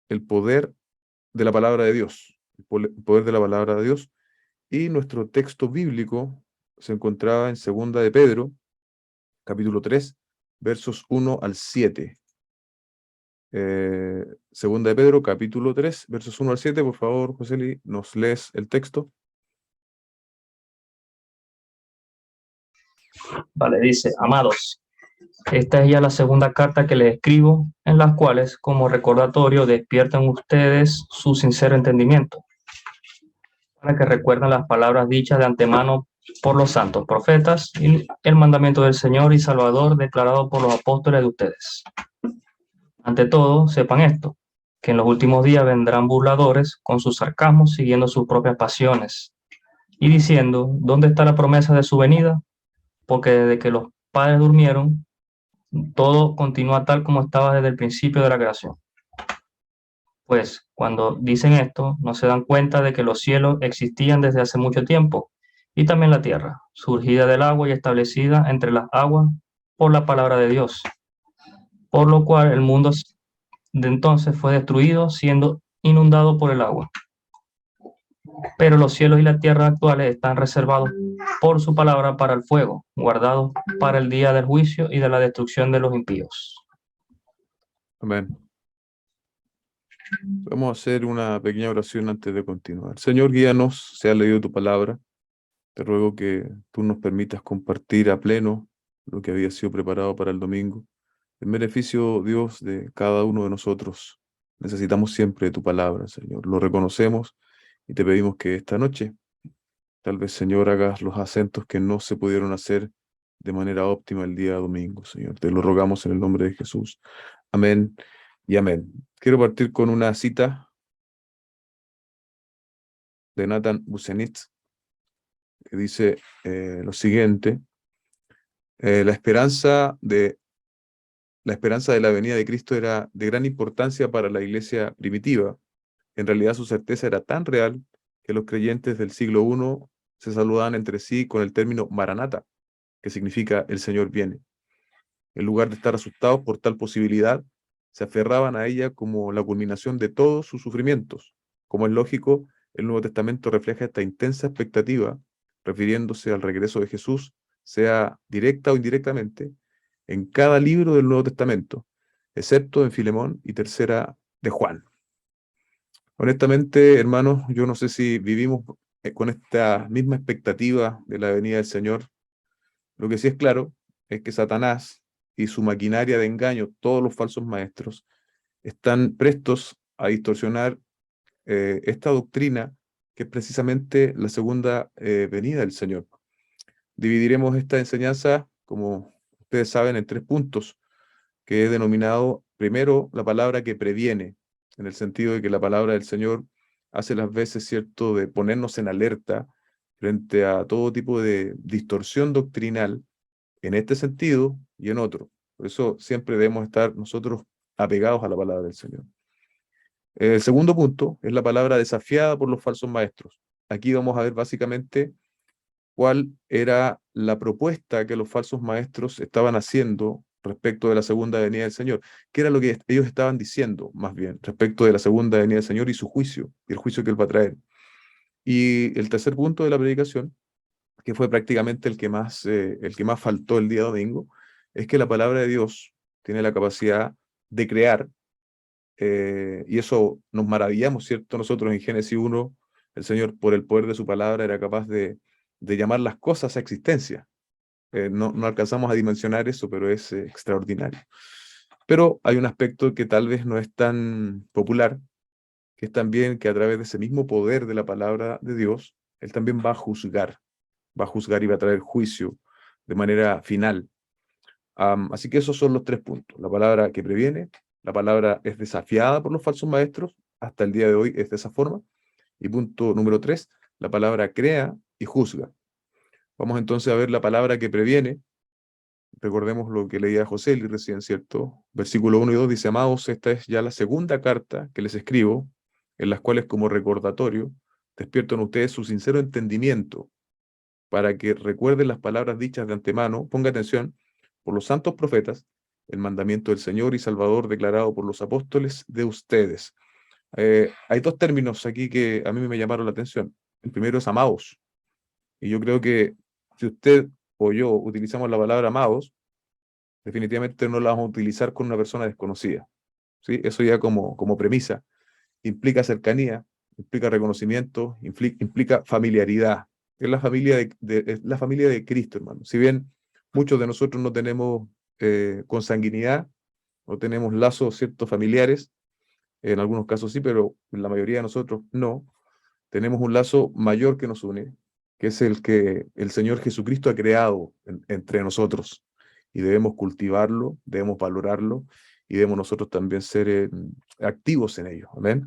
el poder de la palabra de Dios, el poder de la palabra de Dios, y nuestro texto bíblico se encontraba en Segunda de Pedro, capítulo 3, versos 1 al 7. Segunda de Pedro, capítulo 3, versos 1 al 7, por favor, Joseli, ¿nos lees el texto? Vale, dice: amados, esta es ya la segunda carta que les escribo, en las cuales, como recordatorio, despiertan ustedes su sincero entendimiento, para que recuerden las palabras dichas de antemano por los santos profetas y el mandamiento del Señor y Salvador declarado por los apóstoles de ustedes. Ante todo, sepan esto, que en los últimos días vendrán burladores con sus sarcasmos siguiendo sus propias pasiones y diciendo: ¿dónde está la promesa de su venida? Porque desde que los padres durmieron, todo continúa tal como estaba desde el principio de la creación. Pues cuando dicen esto, no se dan cuenta de que los cielos existían desde hace mucho tiempo, y también la tierra, surgida del agua y establecida entre las aguas por la palabra de Dios, por lo cual el mundo de entonces fue destruido, siendo inundado por el agua. Pero los cielos y la tierra actuales están reservados por su palabra para el fuego, guardados para el día del juicio y de la destrucción de los impíos. Amén. Vamos a hacer una pequeña oración antes de continuar. Señor, guíanos, se ha leído tu palabra. Te ruego que tú nos permitas compartir a pleno lo que había sido preparado para el domingo. En beneficio, Dios, de cada uno de nosotros. Necesitamos siempre tu palabra, Señor. Lo reconocemos y te pedimos que esta noche, tal vez, Señor, hagas los acentos que no se pudieron hacer de manera óptima el día domingo, Señor. Te lo rogamos en el nombre de Jesús. Amén y amén. Quiero partir con una cita de Nathan Busenitz, que dice lo siguiente: la esperanza de la venida de Cristo era de gran importancia para la iglesia primitiva. En realidad su certeza era tan real que los creyentes del siglo I se saludaban entre sí con el término Maranata, que significa el Señor viene. En lugar de estar asustados por tal posibilidad, se aferraban a ella como la culminación de todos sus sufrimientos. Como es lógico, el Nuevo Testamento refleja esta intensa expectativa, refiriéndose al regreso de Jesús, sea directa o indirectamente, en cada libro del Nuevo Testamento, excepto en Filemón y Tercera de Juan. Honestamente, hermanos, yo no sé si vivimos con esta misma expectativa de la venida del Señor. Lo que sí es claro es que Satanás y su maquinaria de engaño, todos los falsos maestros, están prestos a distorsionar esta doctrina, que es precisamente la segunda venida del Señor. Dividiremos esta enseñanza, como ustedes saben, en 3 puntos, que he denominado: primero, la palabra que previene, en el sentido de que la palabra del Señor hace las veces, ¿cierto?, de ponernos en alerta frente a todo tipo de distorsión doctrinal, en este sentido y en otro. Por eso siempre debemos estar nosotros apegados a la palabra del Señor. El segundo punto es la palabra desafiada por los falsos maestros. Aquí vamos a ver básicamente cuál era la propuesta que los falsos maestros estaban haciendo respecto de la segunda venida del Señor. ¿Qué era lo que ellos estaban diciendo, más bien, respecto de la segunda venida del Señor y su juicio, y el juicio que Él va a traer? Y el tercer punto de la predicación, que fue prácticamente el que más faltó el día domingo, es que la palabra de Dios tiene la capacidad de crear, y eso nos maravillamos, ¿cierto? Nosotros en Génesis 1, el Señor, por el poder de su palabra, era capaz de llamar las cosas a existencia. No alcanzamos a dimensionar eso, pero es extraordinario. Pero hay un aspecto que tal vez no es tan popular, que es también que a través de ese mismo poder de la palabra de Dios, Él también va a juzgar y va a traer juicio de manera final. Así que esos son los 3 puntos. La palabra que previene, la palabra es desafiada por los falsos maestros, hasta el día de hoy es de esa forma. Y punto número 3, la palabra crea y juzga. Vamos entonces a ver la palabra que previene. Recordemos lo que leía José recién, ¿cierto? Versículo 1 y 2 dice: amados, esta es ya la segunda carta que les escribo, en las cuales, como recordatorio, despierto en ustedes su sincero entendimiento, para que recuerden las palabras dichas de antemano, ponga atención, por los santos profetas, el mandamiento del Señor y Salvador declarado por los apóstoles de ustedes. Hay dos términos aquí que a mí me llamaron la atención. El primero es amados. Y yo creo que si usted o yo utilizamos la palabra amados, definitivamente no la vamos a utilizar con una persona desconocida. ¿Sí? Eso ya como premisa. Implica cercanía, implica reconocimiento, implica familiaridad. Es la familia es la familia de Cristo, hermano. Si bien muchos de nosotros no tenemos consanguinidad, no tenemos lazos ciertos familiares, en algunos casos sí, pero en la mayoría de nosotros no, tenemos un lazo mayor que nos une, que es el que el Señor Jesucristo ha creado entre nosotros. Y debemos cultivarlo, debemos valorarlo y debemos nosotros también ser activos en ello. Amén.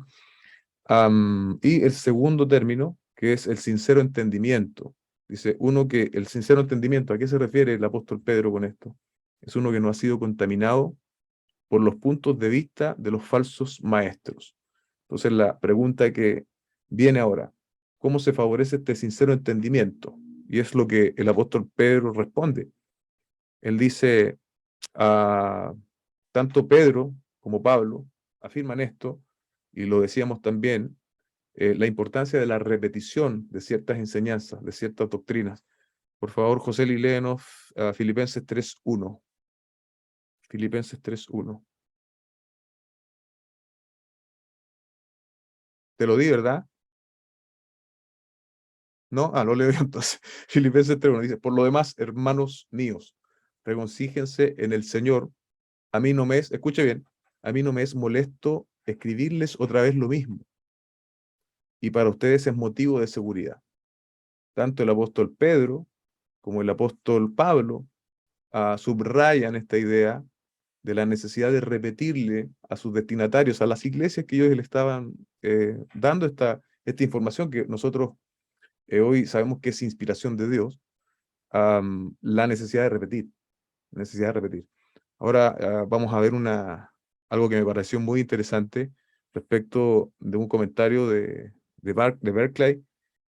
Y el segundo término, que es el sincero entendimiento. Dice uno que el sincero entendimiento, ¿a qué se refiere el apóstol Pedro con esto? Es uno que no ha sido contaminado por los puntos de vista de los falsos maestros. Entonces la pregunta que viene ahora, ¿cómo se favorece este sincero entendimiento? Y es lo que el apóstol Pedro responde. Él dice, a tanto Pedro como Pablo afirman esto, y lo decíamos también, la importancia de la repetición de ciertas enseñanzas, de ciertas doctrinas. Por favor, José, léenos Filipenses 3:1. Filipenses 3:1. Te lo di, ¿verdad? ¿No? Lo leo yo entonces. Filipenses 3:1 dice, por lo demás, hermanos míos, regocíjense en el Señor. A mí no me es, escuche bien, a mí no me es molesto escribirles otra vez lo mismo. Y para ustedes es motivo de seguridad. Tanto el apóstol Pedro como el apóstol Pablo subrayan esta idea de la necesidad de repetirle a sus destinatarios, a las iglesias que ellos le estaban dando esta información que nosotros hoy sabemos que es inspiración de Dios, la necesidad de repetir, necesidad de repetir. Ahora vamos a ver algo que me pareció muy interesante respecto de un comentario de Berkeley.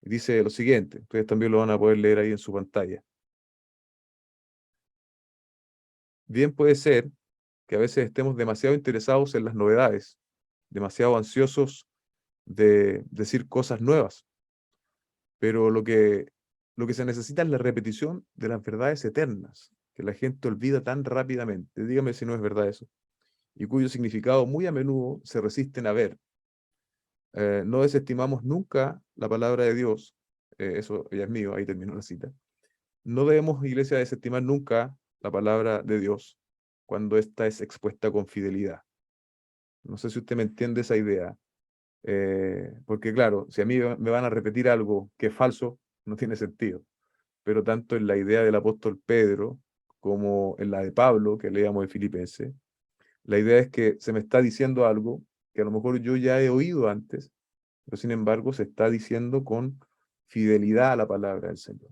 Dice lo siguiente, ustedes también lo van a poder leer ahí en su pantalla. Bien puede ser que a veces estemos demasiado interesados en las novedades, demasiado ansiosos de decir cosas nuevas, pero lo que se necesita es la repetición de las verdades eternas, que la gente olvida tan rápidamente. Dígame si no es verdad eso. Y cuyo significado muy a menudo se resisten a ver. No desestimamos nunca la palabra de Dios. Eso ya es mío, ahí terminó la cita. No debemos, iglesia, desestimar nunca la palabra de Dios cuando ésta es expuesta con fidelidad. No sé si usted me entiende esa idea. Porque claro, si a mí me van a repetir algo que es falso, no tiene sentido. Pero tanto en la idea del apóstol Pedro como en la de Pablo, que leíamos en Filipenses, la idea es que se me está diciendo algo que a lo mejor yo ya he oído antes, pero sin embargo se está diciendo con fidelidad a la palabra del Señor.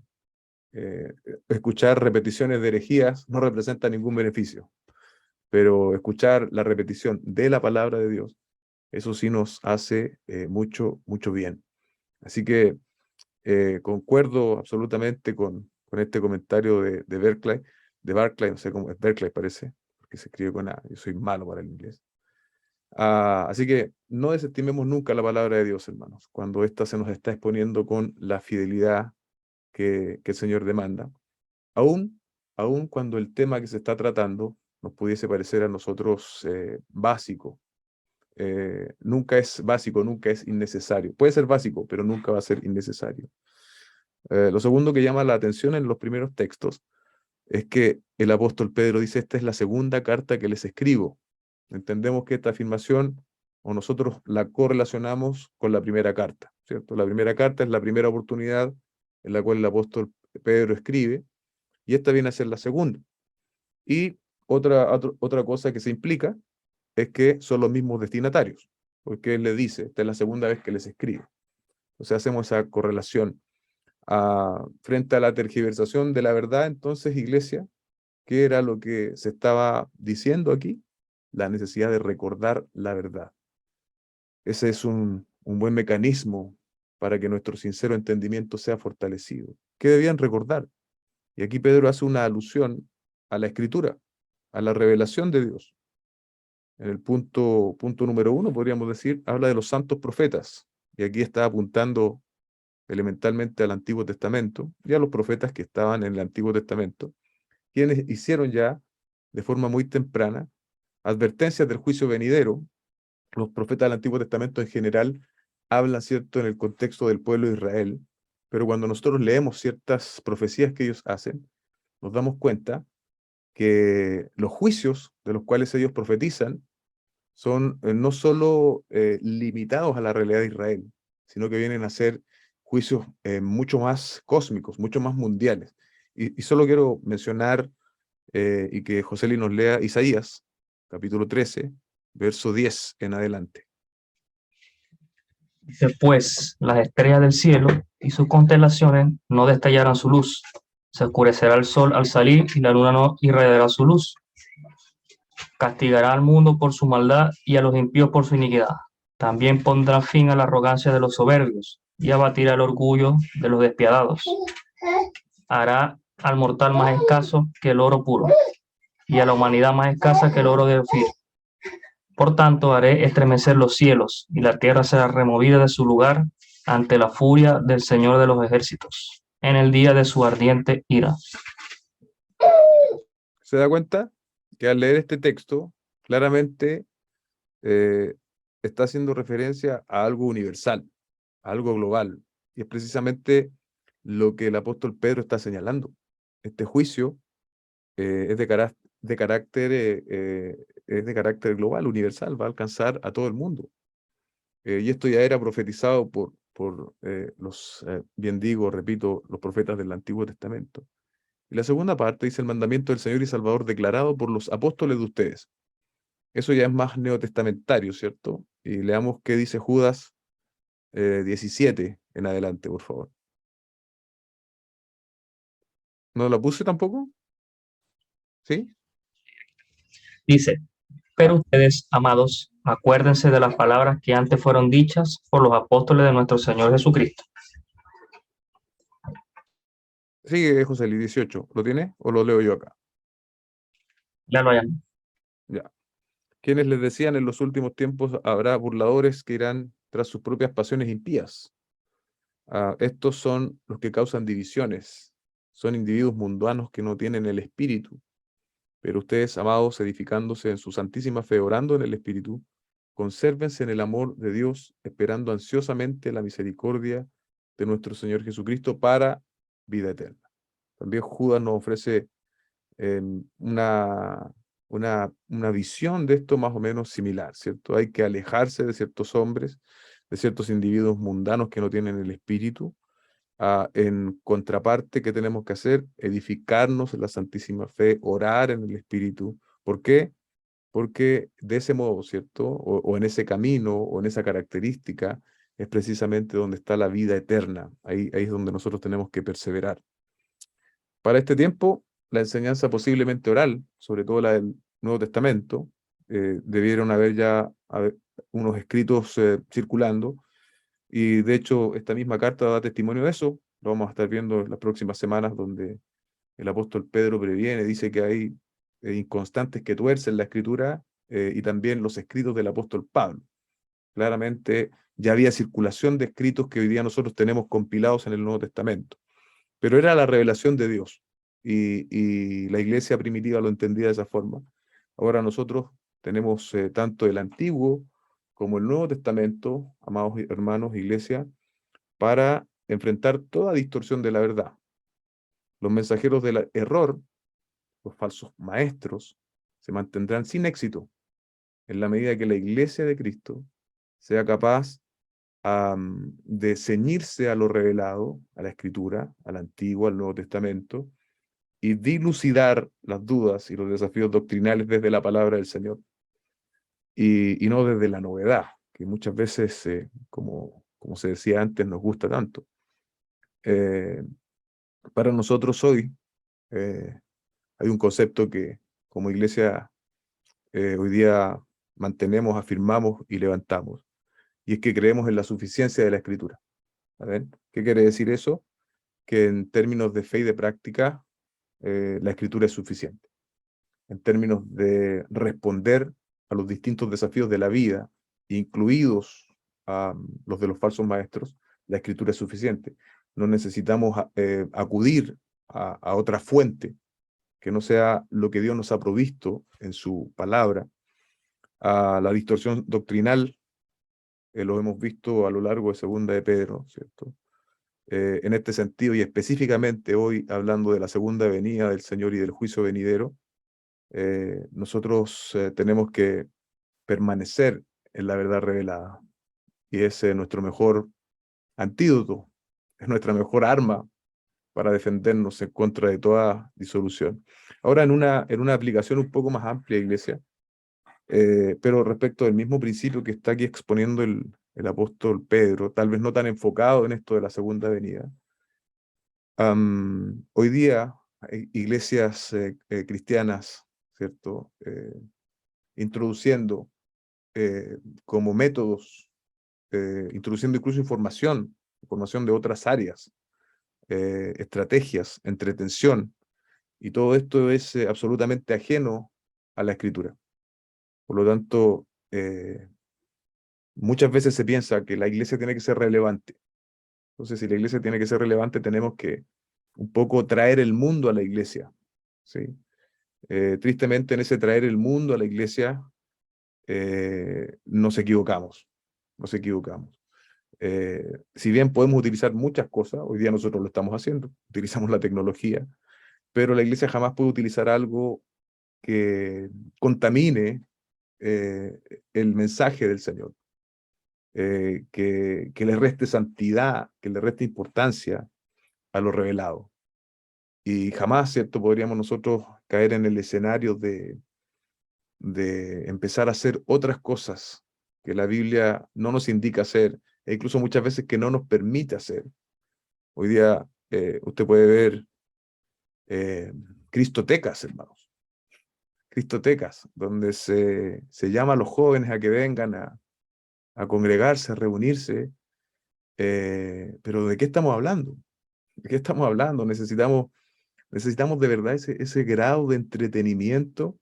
Escuchar repeticiones de herejías no representa ningún beneficio, pero escuchar la repetición de la palabra de Dios, eso sí nos hace mucho, mucho bien. Así que concuerdo absolutamente con este comentario de Barclay, no sé cómo es Berkeley parece, porque se escribe con A, yo soy malo para el inglés. Así que no desestimemos nunca la palabra de Dios, hermanos, cuando ésta se nos está exponiendo con la fidelidad que el Señor demanda. Aún, aún cuando el tema que se está tratando nos pudiese parecer a nosotros básico, nunca es básico, nunca es innecesario. Puede ser básico, pero nunca va a ser innecesario. Lo segundo que llama la atención en los primeros textos es que el apóstol Pedro dice, esta es la segunda carta que les escribo. Entendemos que esta afirmación o nosotros la correlacionamos con la primera carta, ¿cierto? La primera carta es la primera oportunidad en la cual el apóstol Pedro escribe, y esta viene a ser la segunda. Y otra cosa que se implica es que son los mismos destinatarios, porque él le dice, esta es la segunda vez que les escribe. Entonces hacemos esa correlación. Frente a la tergiversación de la verdad, entonces, iglesia, ¿qué era lo que se estaba diciendo aquí? La necesidad de recordar la verdad. Ese es un buen mecanismo para que nuestro sincero entendimiento sea fortalecido. ¿Qué debían recordar? Y aquí Pedro hace una alusión a la Escritura, a la revelación de Dios. En el punto número 1, podríamos decir, habla de los santos profetas. Y aquí está apuntando elementalmente al Antiguo Testamento y a los profetas que estaban en el Antiguo Testamento, quienes hicieron ya de forma muy temprana advertencias del juicio venidero. Los profetas del Antiguo Testamento en general hablan, ¿cierto?, en el contexto del pueblo de Israel, pero cuando nosotros leemos ciertas profecías que ellos hacen, nos damos cuenta que los juicios de los cuales ellos profetizan son no solo limitados a la realidad de Israel, sino que vienen a ser juicios mucho más cósmicos, mucho más mundiales. Y solo quiero mencionar y que José Lee nos lea Isaías, capítulo 13, verso 10 en adelante. Dice, pues las estrellas del cielo y sus constelaciones no destallarán su luz. Se oscurecerá el sol al salir y la luna no irradiará su luz. Castigará al mundo por su maldad y a los impíos por su iniquidad. También pondrá fin a la arrogancia de los soberbios y abatirá el orgullo de los despiadados. Hará al mortal más escaso que el oro puro y a la humanidad más escasa que el oro de Ofir. Por tanto, haré estremecer los cielos y la tierra será removida de su lugar ante la furia del Señor de los ejércitos, en el día de su ardiente ira. ¿Se da cuenta que al leer este texto, claramente está haciendo referencia a algo universal, a algo global? Y es precisamente lo que el apóstol Pedro está señalando. Este juicio es de carácter global, universal, va a alcanzar a todo el mundo. Y esto ya era profetizado por bien digo, repito, los profetas del Antiguo Testamento. Y la segunda parte dice el mandamiento del Señor y Salvador declarado por los apóstoles de ustedes. Eso ya es más neotestamentario, ¿cierto? Y leamos qué dice Judas 17 en adelante, por favor. ¿No la puse tampoco? ¿Sí? Dice, pero ustedes, amados, acuérdense de las palabras que antes fueron dichas por los apóstoles de nuestro Señor Jesucristo. Sigue José Luis 18. ¿Lo tiene o lo leo yo acá? Ya lo hayan. Ya. Quienes les decían en los últimos tiempos habrá burladores que irán tras sus propias pasiones impías. Estos son los que causan divisiones. Son individuos mundanos que no tienen el espíritu. Pero ustedes, amados, edificándose en su santísima fe, orando en el espíritu, consérvense en el amor de Dios, esperando ansiosamente la misericordia de nuestro Señor Jesucristo para vida eterna. También Judas nos ofrece una visión de esto más o menos similar, ¿cierto? Hay que alejarse de ciertos hombres, de ciertos individuos mundanos que no tienen el espíritu. En contraparte, ¿qué tenemos que hacer? Edificarnos en la santísima fe, orar en el espíritu. ¿Por qué? Porque de ese modo, ¿cierto? O en ese camino, o en esa característica, es precisamente donde está la vida eterna. Ahí es donde nosotros tenemos que perseverar. Para este tiempo, la enseñanza posiblemente oral, sobre todo la del Nuevo Testamento, debieron haber ya unos escritos circulando, y de hecho esta misma carta da testimonio de eso. Lo vamos a estar viendo en las próximas semanas, donde el apóstol Pedro previene, dice que hay inconstantes que tuercen la escritura, y también los escritos del apóstol Pablo. Claramente ya había circulación de escritos que hoy día nosotros tenemos compilados en el Nuevo Testamento, pero era la revelación de Dios, y la iglesia primitiva lo entendía de esa forma. Ahora nosotros tenemos tanto el Antiguo como el Nuevo Testamento, amados hermanos, iglesia, para enfrentar toda distorsión de la verdad. Los mensajeros del error, los falsos maestros, se mantendrán sin éxito en la medida que la iglesia de Cristo sea capaz de ceñirse a lo revelado, a la Escritura, al Antiguo, al Nuevo Testamento, y dilucidar las dudas y los desafíos doctrinales desde la palabra del Señor, y no desde la novedad, que muchas veces, como se decía antes, nos gusta tanto. Para nosotros hoy hay un concepto que como iglesia hoy día mantenemos, afirmamos y levantamos, y es que creemos en la suficiencia de la Escritura. ¿Saben? ¿Qué quiere decir eso? Que en términos de fe y de práctica, la Escritura es suficiente. En términos de responder a los distintos desafíos de la vida, incluidos los de los falsos maestros, la Escritura es suficiente. No necesitamos acudir a otra fuente que no sea lo que Dios nos ha provisto en su palabra. A la distorsión doctrinal, lo hemos visto a lo largo de Segunda de Pedro, ¿cierto? En este sentido, y específicamente hoy hablando de la segunda venida del Señor y del juicio venidero, nosotros tenemos que permanecer en la verdad revelada. Y es nuestro mejor antídoto, es nuestra mejor arma para defendernos en contra de toda disolución. Ahora, en una aplicación un poco más amplia, Iglesia, pero respecto del mismo principio que está aquí exponiendo el apóstol Pedro, tal vez no tan enfocado en esto de la segunda venida. Hoy día hay iglesias cristianas, ¿cierto? Introduciendo como métodos, introduciendo incluso información de otras áreas, estrategias, entretención, y todo esto es absolutamente ajeno a la Escritura. Por lo tanto, muchas veces se piensa que la iglesia tiene que ser relevante. Entonces, si la iglesia tiene que ser relevante, tenemos que un poco traer el mundo a la iglesia, ¿sí? Tristemente, en ese traer el mundo a la iglesia, nos equivocamos, nos equivocamos. Si bien podemos utilizar muchas cosas, hoy día nosotros lo estamos haciendo, utilizamos la tecnología, pero la iglesia jamás puede utilizar algo que contamine el mensaje del Señor, que le reste santidad, que le reste importancia a lo revelado. Y jamás, ¿cierto?, podríamos nosotros caer en el escenario de empezar a hacer otras cosas que la Biblia no nos indica hacer, e incluso muchas veces que no nos permite hacer. Hoy día usted puede ver cristotecas, hermanos, cristotecas, donde se llama a los jóvenes a que vengan a congregarse, a reunirse, pero ¿de qué estamos hablando? ¿De qué estamos hablando? Necesitamos de verdad ese grado de entretenimiento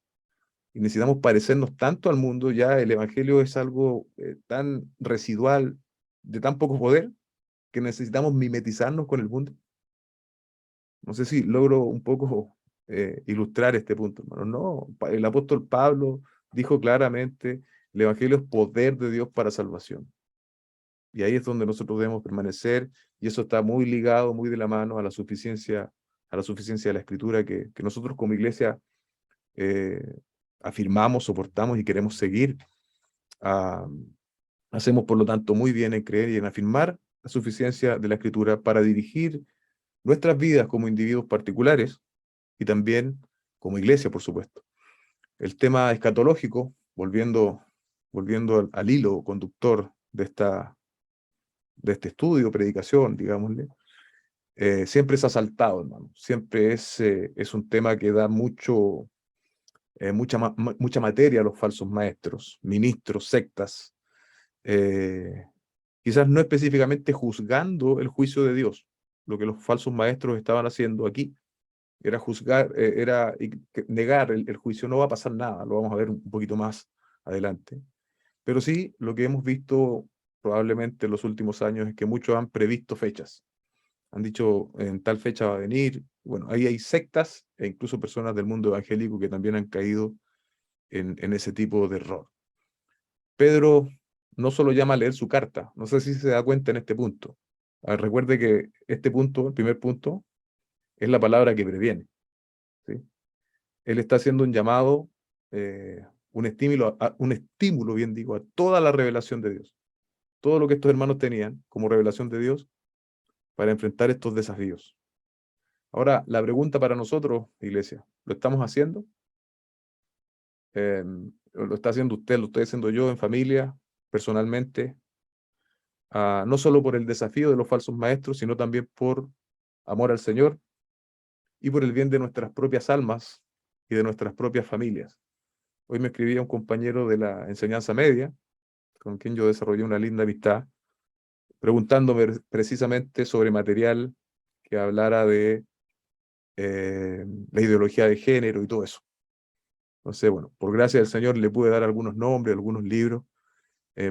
y necesitamos parecernos tanto al mundo. Ya el evangelio es algo tan residual, de tan poco poder, que necesitamos mimetizarnos con el mundo. No sé si logro un poco ilustrar este punto, hermano. No, el apóstol Pablo dijo claramente, el evangelio es poder de Dios para salvación. Y ahí es donde nosotros debemos permanecer, y eso está muy ligado, muy de la mano a la suficiencia de la Escritura que nosotros como iglesia afirmamos, soportamos y queremos seguir. Hacemos, por lo tanto, muy bien en creer y en afirmar la suficiencia de la Escritura para dirigir nuestras vidas como individuos particulares y también como iglesia, por supuesto. El tema escatológico, volviendo al hilo conductor de este estudio, predicación, digámosle, siempre es asaltado, hermano. Siempre es un tema que da mucha materia a los falsos maestros, ministros, sectas, quizás no específicamente juzgando el juicio de Dios. Lo que los falsos maestros estaban haciendo aquí era juzgar, negar el juicio. No va a pasar nada, lo vamos a ver un poquito más adelante. Pero sí, lo que hemos visto probablemente en los últimos años es que muchos han previsto fechas. Han dicho, en tal fecha va a venir. Bueno, ahí hay sectas e incluso personas del mundo evangélico que también han caído en ese tipo de error. Pedro no solo llama a leer su carta, no sé si se da cuenta en este punto. Recuerde que este punto, el primer punto, es la palabra que previene, ¿sí? Él está haciendo un llamado, un estímulo, bien digo, a toda la revelación de Dios. Todo lo que estos hermanos tenían como revelación de Dios para enfrentar estos desafíos. Ahora, la pregunta para nosotros, iglesia, ¿lo estamos haciendo? ¿Lo está haciendo usted, lo estoy haciendo yo en familia, personalmente? No solo por el desafío de los falsos maestros, sino también por amor al Señor y por el bien de nuestras propias almas y de nuestras propias familias. Hoy me escribía un compañero de la enseñanza media, con quien yo desarrollé una linda amistad, preguntándome precisamente sobre material que hablara de la ideología de género y todo eso. Entonces, bueno, por gracia del Señor le pude dar algunos nombres, algunos libros,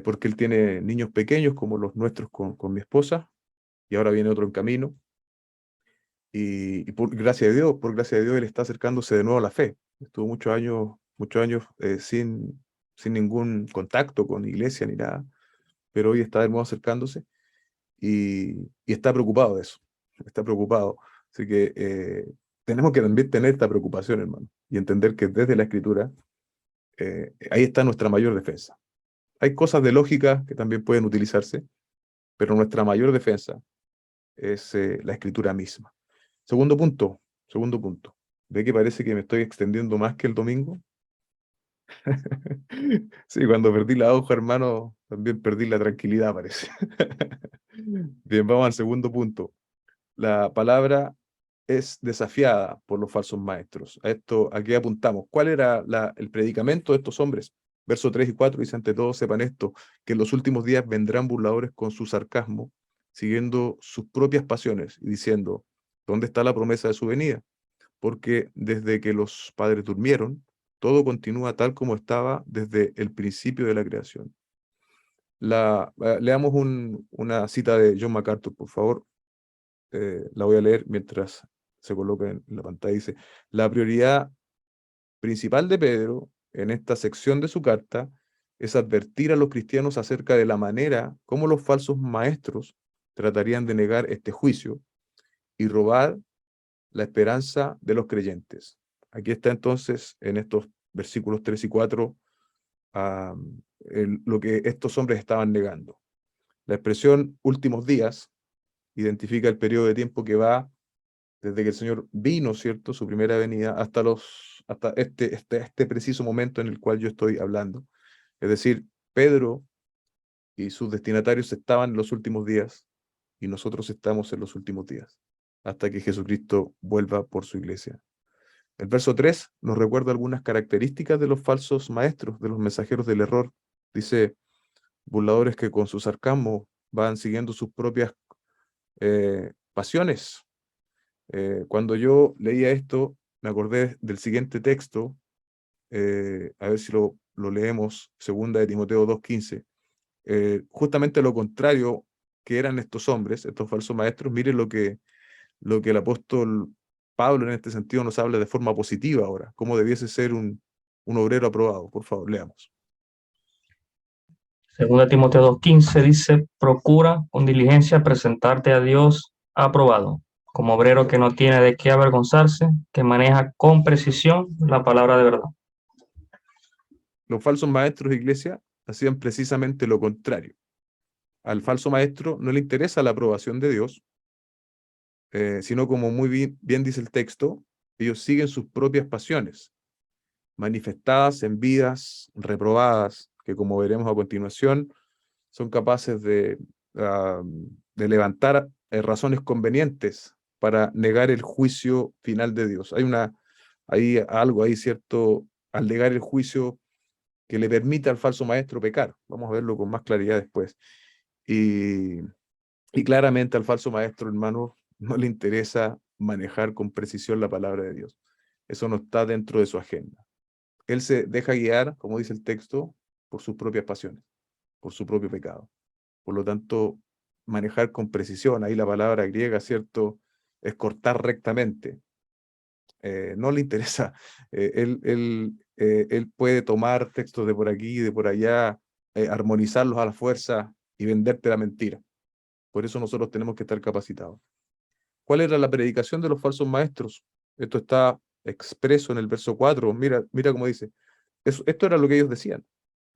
porque él tiene niños pequeños como los nuestros con mi esposa, y ahora viene otro en camino. Y por gracia de Dios, por gracia de Dios, él está acercándose de nuevo a la fe. Estuvo muchos años sin ningún contacto con iglesia ni nada, pero hoy está de nuevo acercándose y está preocupado de eso, está preocupado. Así que tenemos que también tener esta preocupación, hermano, y entender que desde la Escritura ahí está nuestra mayor defensa. Hay cosas de lógica que también pueden utilizarse, pero nuestra mayor defensa es la Escritura misma. Segundo punto, segundo punto. ¿Ve que parece que me estoy extendiendo más que el domingo? Sí, cuando perdí la hoja, hermano, también perdí la tranquilidad, parece. Bien, vamos al segundo punto. La palabra es desafiada por los falsos maestros. Aquí apuntamos. ¿Cuál era el predicamento de estos hombres? Verso 3 y 4 dice: ante todo sepan esto, que en los últimos días vendrán burladores con su sarcasmo, siguiendo sus propias pasiones y diciendo: ¿dónde está la promesa de su venida? Porque desde que los padres durmieron, todo continúa tal como estaba desde el principio de la creación. Leamos una cita de John MacArthur, por favor. La voy a leer mientras se coloca en la pantalla. Dice: la prioridad principal de Pedro en esta sección de su carta es advertir a los cristianos acerca de la manera como los falsos maestros tratarían de negar este juicio y robar la esperanza de los creyentes. Aquí está entonces, en estos versículos 3 y 4, lo que estos hombres estaban negando. La expresión últimos días identifica el periodo de tiempo que va desde que el Señor vino, ¿cierto?, su primera venida, hasta este preciso momento en el cual yo estoy hablando. Es decir, Pedro y sus destinatarios estaban en los últimos días y nosotros estamos en los últimos días, hasta que Jesucristo vuelva por su iglesia. El verso 3 nos recuerda algunas características de los falsos maestros, de los mensajeros del error. Dice: burladores que con su sarcasmo van siguiendo sus propias pasiones. Cuando yo leía esto, me acordé del siguiente texto, a ver si lo leemos, segunda de Timoteo 2:15. Justamente lo contrario que eran estos hombres, estos falsos maestros. Miren lo que el apóstol Pablo en este sentido nos habla de forma positiva ahora, cómo debiese ser un obrero aprobado. Por favor, leamos. Segunda Timoteo 2:15 dice: procura con diligencia presentarte a Dios aprobado, como obrero que no tiene de qué avergonzarse, que maneja con precisión la palabra de verdad. Los falsos maestros de iglesia hacían precisamente lo contrario. Al falso maestro no le interesa la aprobación de Dios, sino, como muy bien dice el texto, ellos siguen sus propias pasiones, manifestadas en vidas reprobadas, que, como veremos a continuación, son capaces de levantar razones convenientes para negar el juicio final de Dios. Hay algo ahí, ¿cierto?, al negar el juicio que le permite al falso maestro pecar. Vamos a verlo con más claridad después. Y claramente al falso maestro, hermano, no le interesa manejar con precisión la palabra de Dios. Eso no está dentro de su agenda. Él se deja guiar, como dice el texto, por sus propias pasiones, por su propio pecado. Por lo tanto, manejar con precisión, ahí la palabra griega, ¿cierto?, es cortar rectamente. No le interesa. Él puede tomar textos de por aquí y de por allá, armonizarlos a la fuerza y venderte la mentira. Por eso nosotros tenemos que estar capacitados. ¿Cuál era la predicación de los falsos maestros? Esto está expreso en el verso 4. Mira cómo dice. Esto era lo que ellos decían.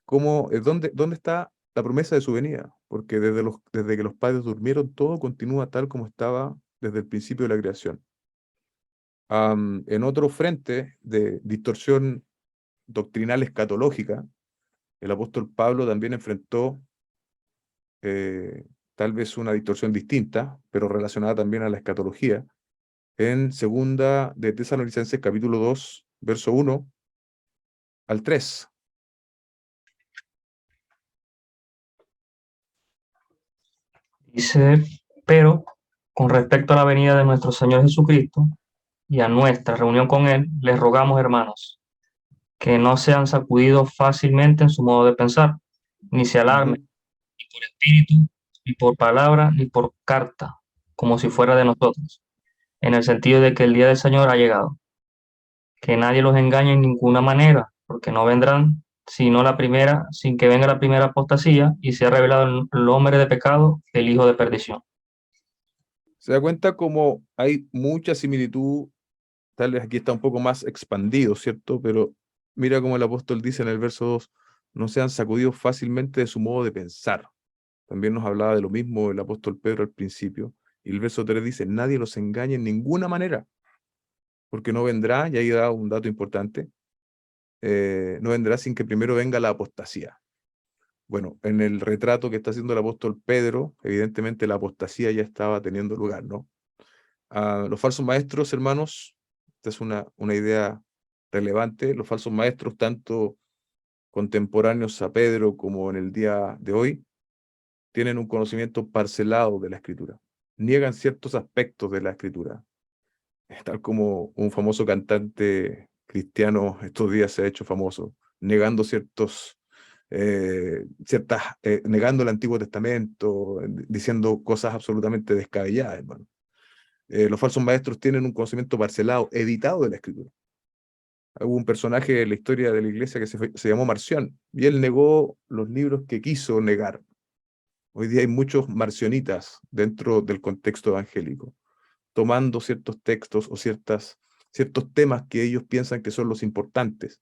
¿Dónde está la promesa de su venida? Porque desde que los padres durmieron, todo continúa tal como estaba desde el principio de la creación. En otro frente de distorsión doctrinal escatológica, el apóstol Pablo también enfrentó tal vez una distorsión distinta, pero relacionada también a la escatología, en segunda de Tesalonicenses capítulo 2, verso 1 al 3. Dice: pero con respecto a la venida de nuestro Señor Jesucristo y a nuestra reunión con Él, les rogamos, hermanos, que no sean sacudidos fácilmente en su modo de pensar, ni se alarmen, Ujú. ni por espíritu, ni por palabra, ni por carta, como si fuera de nosotros, en el sentido de que el día del Señor ha llegado, que nadie los engañe en ninguna manera, porque no vendrán sino la primera, sin que venga la primera apostasía y sea revelado el hombre de pecado, el hijo de perdición. Se da cuenta como hay mucha similitud, tal vez aquí está un poco más expandido, ¿cierto? Pero mira como el apóstol dice en el verso 2, no sean sacudidos fácilmente de su modo de pensar. También nos hablaba de lo mismo el apóstol Pedro al principio. Y el verso 3 dice, nadie los engañe en ninguna manera, porque no vendrá, y ahí da un dato importante, no vendrá sin que primero venga la apostasía. Bueno, en el retrato que está haciendo el apóstol Pedro, evidentemente la apostasía ya estaba teniendo lugar, ¿no? Los falsos maestros, hermanos, esta es una idea relevante, los falsos maestros, tanto contemporáneos a Pedro como en el día de hoy, tienen un conocimiento parcelado de la Escritura, niegan ciertos aspectos de la Escritura, tal como un famoso cantante cristiano estos días se ha hecho famoso, negando negando el Antiguo Testamento, diciendo cosas absolutamente descabelladas, hermano. Los falsos maestros tienen un conocimiento parcelado, editado de la Escritura. Hubo un personaje en la historia de la iglesia que se llamó Marción, y él negó los libros que quiso negar. Hoy día hay muchos marcionitas dentro del contexto evangélico, tomando ciertos textos o ciertos temas que ellos piensan que son los importantes,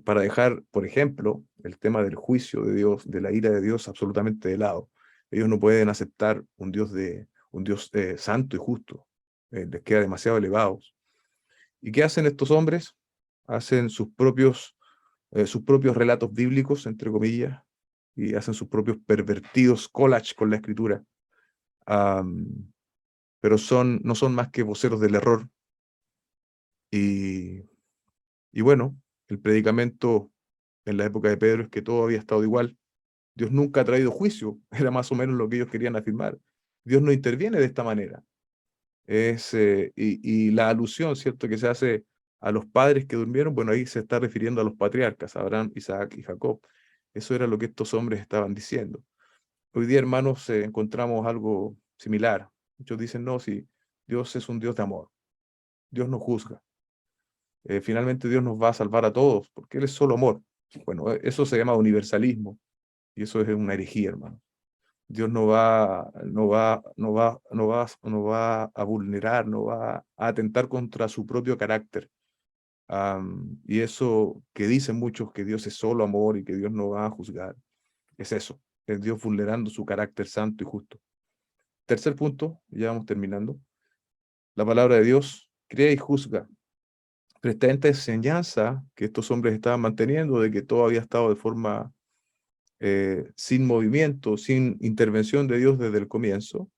para dejar, por ejemplo, el tema del juicio de Dios, de la ira de Dios, absolutamente de lado. Ellos no pueden aceptar un Dios santo y justo, les queda demasiado elevados. ¿Y qué hacen estos hombres? Hacen sus propios relatos bíblicos, entre comillas, y hacen sus propios pervertidos collage con la escritura. Am, pero no son más que voceros del error. Y, y bueno, el predicamento en la época de Pedro es que todo había estado igual. Dios nunca ha traído juicio, era más o menos lo que ellos querían afirmar. Dios no interviene de esta manera. Y la alusión, ¿cierto?, que se hace a los padres que durmieron, bueno, ahí se está refiriendo a los patriarcas, Abraham, Isaac y Jacob. Eso era lo que estos hombres estaban diciendo. Hoy día, hermanos, encontramos algo similar. Muchos dicen, no, si Dios es un Dios de amor, Dios no juzga. Finalmente Dios nos va a salvar a todos, porque Él es solo amor. Bueno, eso se llama universalismo, y eso es una herejía, hermano. Dios no va a vulnerar, no va a atentar contra su propio carácter. Y eso que dicen muchos, que Dios es solo amor y que Dios no va a juzgar, es eso, es Dios vulnerando su carácter santo y justo. Tercer punto, ya vamos terminando. La palabra de Dios crea y juzga. Frente a esta enseñanza que estos hombres estaban manteniendo de que todo había estado de forma sin movimiento, sin intervención de Dios desde el comienzo,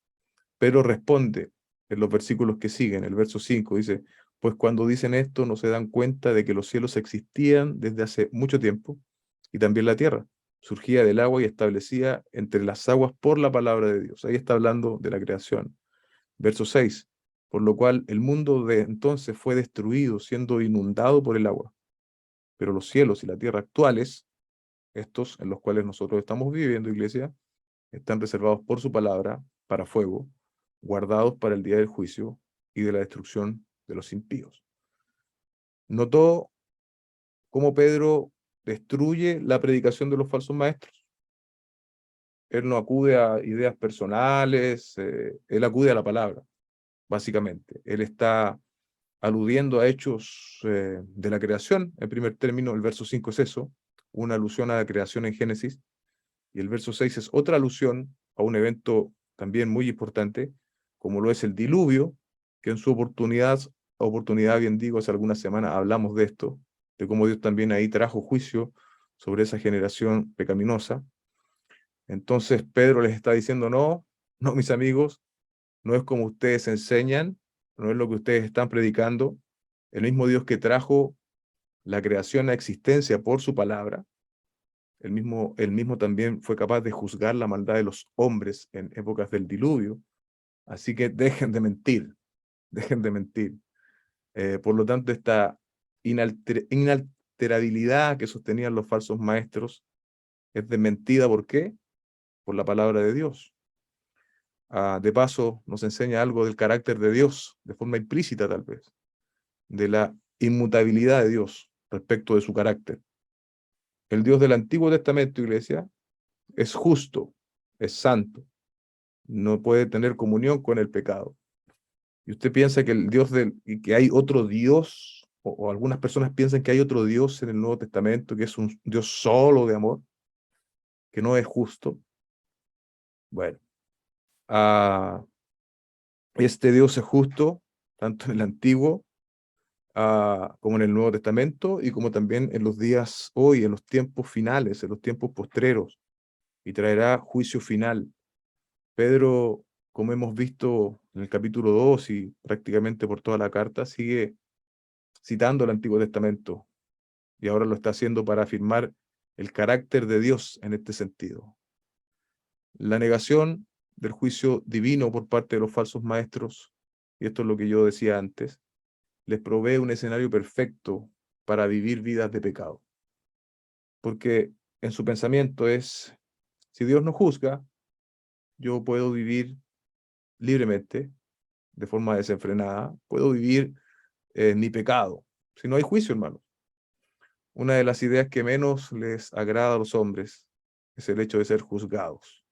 pero responde en los versículos que siguen. El verso 5 dice, pues cuando dicen esto no se dan cuenta de que los cielos existían desde hace mucho tiempo y también la tierra surgía del agua y establecía entre las aguas por la palabra de Dios. Ahí está hablando de la creación. Verso 6, por lo cual el mundo de entonces fue destruido, siendo inundado por el agua. Pero los cielos y la tierra actuales, estos en los cuales nosotros estamos viviendo, iglesia, están reservados por su palabra para fuego, guardados para el día del juicio y de la destrucción de los impíos. Notó cómo Pedro destruye la predicación de los falsos maestros. Él no acude a ideas personales, él acude a la palabra, básicamente. Él está aludiendo a hechos de la creación. En primer término, el verso 5 es eso, una alusión a la creación en Génesis, y el verso 6 es otra alusión a un evento también muy importante, como lo es el diluvio, que en su oportunidad, bien digo, hace algunas semanas hablamos de esto, de cómo Dios también ahí trajo juicio sobre esa generación pecaminosa. Entonces Pedro les está diciendo, no, no, mis amigos, no es como ustedes enseñan, no es lo que ustedes están predicando. El mismo Dios que trajo la creación a existencia por su palabra, él mismo también fue capaz de juzgar la maldad de los hombres en épocas del diluvio. Así que dejen de mentir, dejen de mentir. Por lo tanto, esta ininalterabilidad que sostenían los falsos maestros es desmentida. ¿Por qué? Por la palabra de Dios. De paso, nos enseña algo del carácter de Dios, de forma implícita tal vez, de la inmutabilidad de Dios respecto de su carácter. El Dios del Antiguo Testamento, iglesia, es justo, es santo, no puede tener comunión con el pecado. Y usted piensa que el Dios y que hay otro Dios, o algunas personas piensan que hay otro Dios en el Nuevo Testamento, que es un Dios solo de amor, que no es justo. Bueno, este Dios es justo, tanto en el Antiguo como en el Nuevo Testamento, y como también en los días hoy, en los tiempos finales, en los tiempos postreros, y traerá juicio final. Pedro, como hemos visto en el capítulo 2 y prácticamente por toda la carta, sigue citando el Antiguo Testamento, y ahora lo está haciendo para afirmar el carácter de Dios en este sentido. La negación del juicio divino por parte de los falsos maestros, y esto es lo que yo decía antes, les provee un escenario perfecto para vivir vidas de pecado. Porque en su pensamiento es, si Dios no juzga, yo puedo vivir libremente, de forma desenfrenada, puedo vivir en mi pecado, si no hay juicio, hermano. Una de las ideas que menos les agrada a los hombres es el hecho de ser juzgados.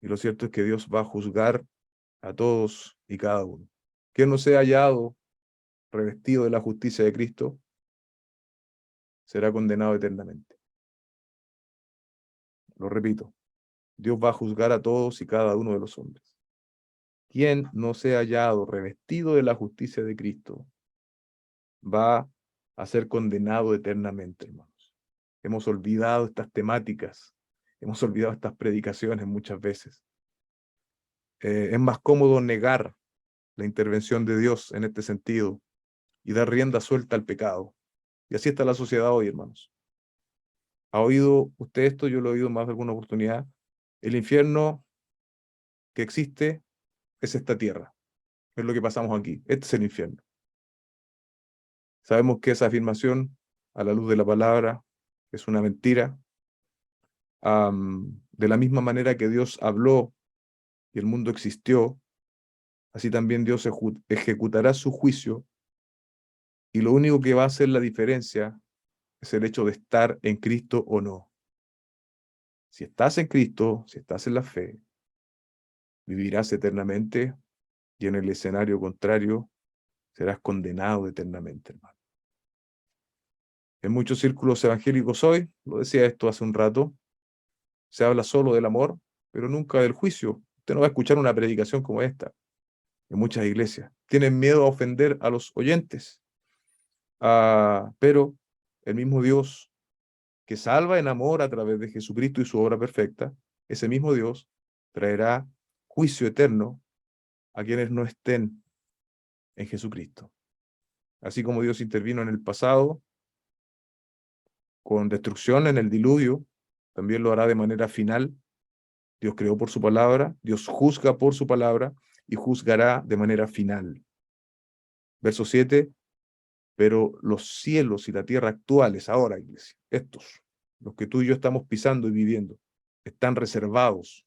Y lo cierto es que Dios va a juzgar a todos y cada uno. Quien no sea hallado revestido de la justicia de Cristo será condenado eternamente. Lo repito, Dios va a juzgar a todos y cada uno de los hombres. Quien no sea hallado revestido de la justicia de Cristo va a ser condenado eternamente, hermanos. Hemos olvidado estas temáticas, hemos olvidado estas predicaciones muchas veces. Es más cómodo negar la intervención de Dios en este sentido y dar rienda suelta al pecado. Y así está la sociedad hoy, hermanos. ¿Ha oído usted esto? Yo lo he oído más de alguna oportunidad. El infierno que existe es esta tierra. Es lo que pasamos aquí. Este es el infierno. Sabemos que esa afirmación, a la luz de la palabra, es una mentira. De la misma manera que Dios habló y el mundo existió, así también Dios ejecutará su juicio, y lo único que va a hacer la diferencia es el hecho de estar en Cristo o no. Si estás en Cristo, si estás en la fe, vivirás eternamente, y en el escenario contrario serás condenado eternamente, hermano. En muchos círculos evangélicos hoy, lo decía esto hace un rato, se habla solo del amor, pero nunca del juicio. Usted no va a escuchar una predicación como esta en muchas iglesias. Tienen miedo a ofender a los oyentes. Pero el mismo Dios que salva en amor a través de Jesucristo y su obra perfecta, ese mismo Dios traerá juicio eterno a quienes no estén en Jesucristo. Así como Dios intervino en el pasado con destrucción en el diluvio, también lo hará de manera final. Dios creó por su palabra, Dios juzga por su palabra y juzgará de manera final. Verso 7, pero los cielos y la tierra actuales, ahora, iglesia, estos, los que tú y yo estamos pisando y viviendo, están reservados.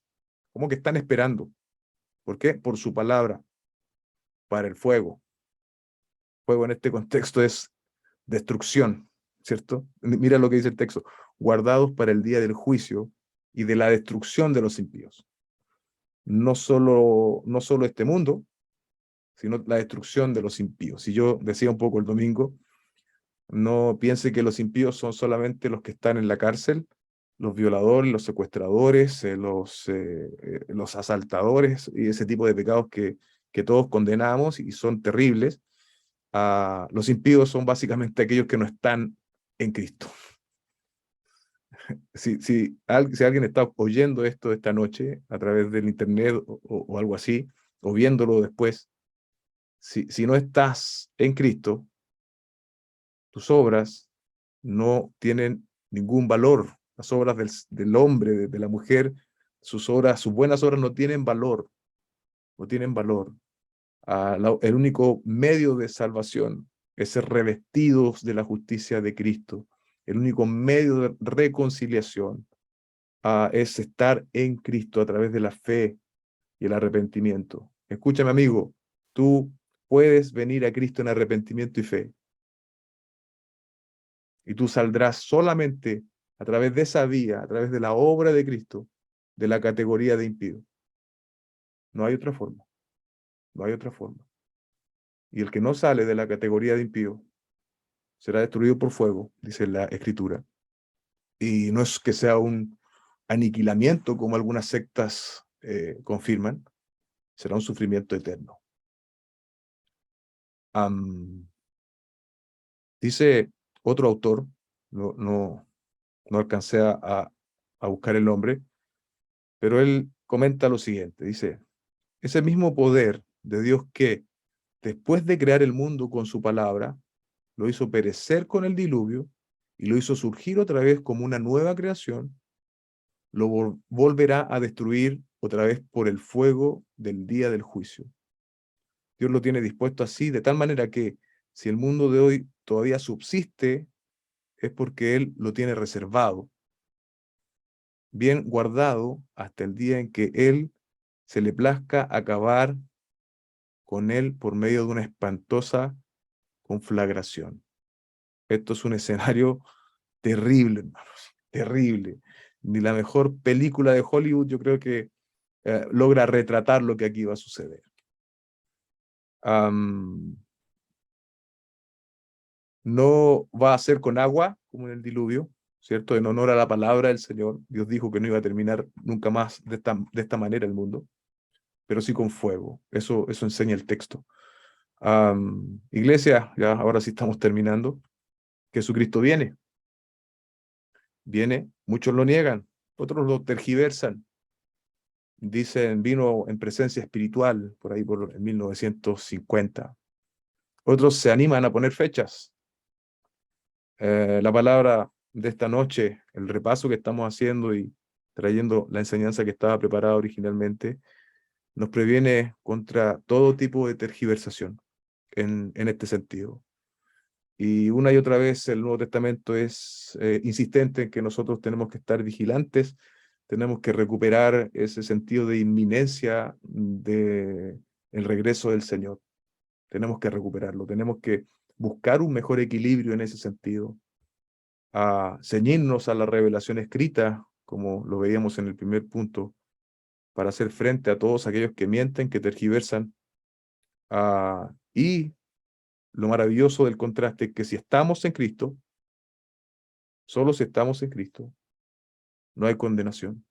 ¿Cómo que están esperando? ¿Por qué? Por su palabra, para el fuego. Fuego en este contexto es destrucción, ¿cierto? Mira lo que dice el texto, guardados para el día del juicio y de la destrucción de los impíos. No solo este mundo, sino la destrucción de los impíos. Y yo decía un poco el domingo, no piense que los impíos son solamente los que están en la cárcel, los violadores, los secuestradores, los asaltadores y ese tipo de pecados que todos condenamos y son terribles. Los impíos son básicamente aquellos que no están en Cristo. Si alguien está oyendo esto esta noche a través del internet o algo así, o viéndolo después, si no estás en Cristo, tus obras no tienen ningún valor. Las obras del hombre, de la mujer, sus buenas obras no tienen valor, no tienen valor. El único medio de salvación es ser revestidos de la justicia de Cristo. El único medio de reconciliación es estar en Cristo a través de la fe y el arrepentimiento. Escúchame, amigo, tú puedes venir a Cristo en arrepentimiento y fe. Y tú saldrás solamente a través de esa vía, a través de la obra de Cristo, de la categoría de impío. No hay otra forma. No hay otra forma. Y el que no sale de la categoría de impío será destruido por fuego, dice la Escritura. Y no es que sea un aniquilamiento como algunas sectas confirman, será un sufrimiento eterno. Dice otro autor, no alcancé a buscar el nombre, pero él comenta lo siguiente, dice, ese mismo poder de Dios que, después de crear el mundo con su palabra, lo hizo perecer con el diluvio y lo hizo surgir otra vez como una nueva creación, lo volverá a destruir otra vez por el fuego del día del juicio. Dios lo tiene dispuesto así, de tal manera que si el mundo de hoy todavía subsiste, es porque Él lo tiene reservado, bien guardado hasta el día en que Él se le plazca acabar con él por medio de una espantosa conflagración. Esto es un escenario terrible, hermanos, terrible. Ni la mejor película de Hollywood yo creo que logra retratar lo que aquí va a suceder. No va a ser con agua, como en el diluvio, ¿cierto? En honor a la palabra del Señor. Dios dijo que no iba a terminar nunca más de esta manera el mundo, pero sí con fuego. Eso enseña el texto. Iglesia, ya ahora sí estamos terminando. Jesucristo viene, muchos lo niegan, otros lo tergiversan. Dicen, vino en presencia espiritual, por ahí por el 1950. Otros se animan a poner fechas. La palabra de esta noche, el repaso que estamos haciendo y trayendo la enseñanza que estaba preparada originalmente, nos previene contra todo tipo de tergiversación en este sentido. Y una y otra vez el Nuevo Testamento es insistente en que nosotros tenemos que estar vigilantes, tenemos que recuperar ese sentido de inminencia de el regreso del Señor. Tenemos que recuperarlo, tenemos que buscar un mejor equilibrio en ese sentido, a ceñirnos a la revelación escrita, como lo veíamos en el primer punto, para hacer frente a todos aquellos que mienten, que tergiversan, y lo maravilloso del contraste es que si estamos en Cristo, solo si estamos en Cristo, no hay condenación.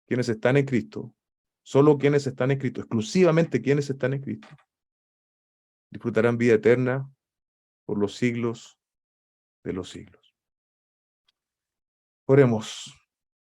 Quienes están en Cristo, solo quienes están en Cristo, exclusivamente quienes están en Cristo, disfrutarán vida eterna por los siglos de los siglos. Oremos.